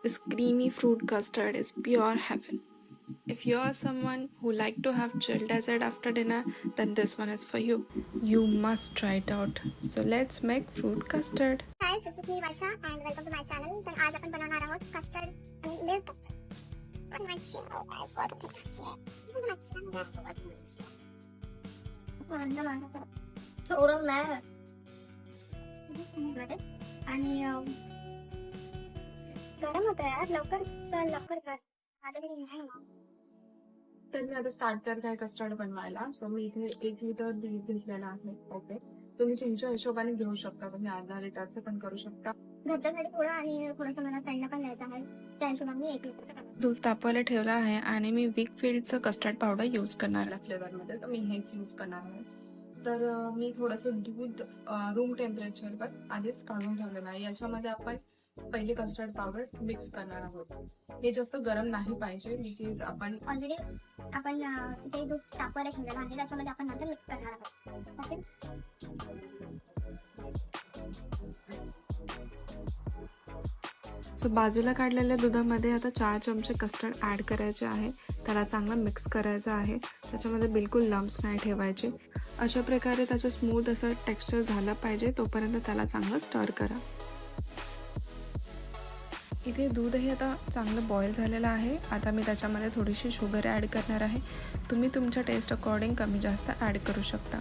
This creamy fruit custard is pure heaven. If you're someone who like to have chilled dessert after dinner, then this one is for you. You must try it out. So let's make fruit custard. Guys, this is me Varsha and welcome to my channel. तर आज आपण बनवणार आहोत custard आणि milk custard on my channel guys. Welcome to my channel. थोडं मॅ आणि गरम होतं यार. लवकर चल, लवकर कर. माझ्याकडे नाही ना. तर मी आता स्टार्ट करत आहे कस्टर्ड बनवायला. सो मी इथे 1 लिटर दूध घेतलेलं आहे. ओके, तुम्ही तुमच्या हिशोबाने घेऊ शकता. तुम्ही अर्धा लिटरचं पण करू शकता. घरच्यासाठी थोडं आणि थोडंसं मला फ्रेंडला पण द्यायचं आहे. त्या हिशोबाने मी 1 लिटर दूध तापवायला ठेवलं आहे आणि मी विकफील्डचं कस्टर्ड पावडर यूज करणार आहे. फ्लेवरमध्ये तर मी हेच यूज करणार आहे. तर मी थोडंसं दूध रूम टेम्परेचरवर आधीच काढून ठेवलेलं आहे. याच्यामध्ये आपण पहिले कस्टर्ड पावडर मिक्स करणार आहोत. हे जास्त गरम नाही पाहिजे बिकॉज आपण ऑलरेडी आपण जे दूध तापवायला ठेवलेलं आहे त्याच्यामध्ये आपण नंतर मिक्स करणार आहोत. ओके, सो बाजूला काढलेल्या दुधामध्ये आता 4 चमचे कस्टर्ड ॲड करायचे आहे. त्याला चांगलं मिक्स करायचं आहे. त्याच्यामध्ये बिलकुल लम्प्स नाही ठेवायचे. अशा प्रकारे त्याचं स्मूथ असं टेक्स्चर झालं पाहिजे. तोपर्यंत त्याला चांगलं स्टर करा. इथे दूधही आता चांगलं बॉईल झालेलं आहे. आता मी त्याच्यामध्ये थोडीशी शुगर ॲड करणार आहे. तुम्ही तुमच्या टेस्ट अकॉर्डिंग कमी जास्त ॲड करू शकता.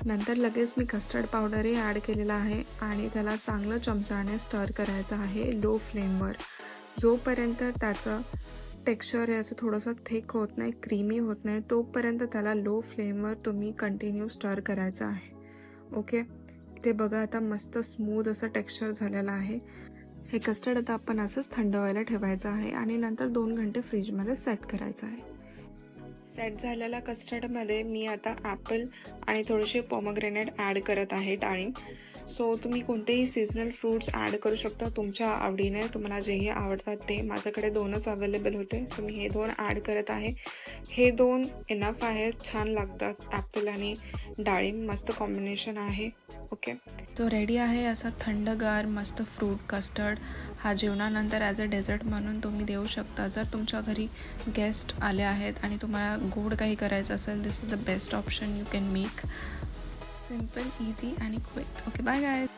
नंतर लगेच मी कस्टर्ड पावडरही ॲड केलेला आहे आणि त्याला चांगलं चमचाने स्टर करायचं आहे लो फ्लेमवर. जोपर्यंत त्याचं टेक्स्चर हे असं थोडंसं थिक होत नाही, क्रीमी होत नाही, तोपर्यंत त्याला लो फ्लेमवर तुम्ही कंटिन्यू स्टर करायचं आहे. ओके, ते बघा आता मस्त स्मूथ असं टेक्स्चर झालेलं आहे. हे कस्टर्ड आता आपण असंच थंड व्हायला ठेवायचं आहे आणि नंतर 2 घंटे फ्रीजमध्ये सेट करायचं आहे. सेट झालेल्या कस्टर्डमध्ये मी आता ॲपल आणि थोडेसे पोमोग्रेनेट ॲड करत आहे, डाळिंब. सो तुम्ही कोणतेही सीझनल फ्रूट्स ॲड करू शकता तुमच्या आवडीने. तुम्हाला जेही आवडतात ते. माझ्याकडे 2च अवेलेबल होते, सो मी हे 2 ॲड करत आहे. हे 2 इनफ आहेत. छान लागतात. ॲपल आणि डाळिंब मस्त कॉम्बिनेशन आहे. ओके, तो रेडी आहे असा थंडगार मस्त फ्रूट कस्टर्ड. हा जेवणानंतर ॲज अ डेझर्ट म्हणून तुम्ही देऊ शकता. जर तुमच्या घरी गेस्ट आले आहेत आणि तुम्हाला गोड काही करायचं असेल, this is the best option you can make. Simple, easy आणि क्विक. Okay, bye guys.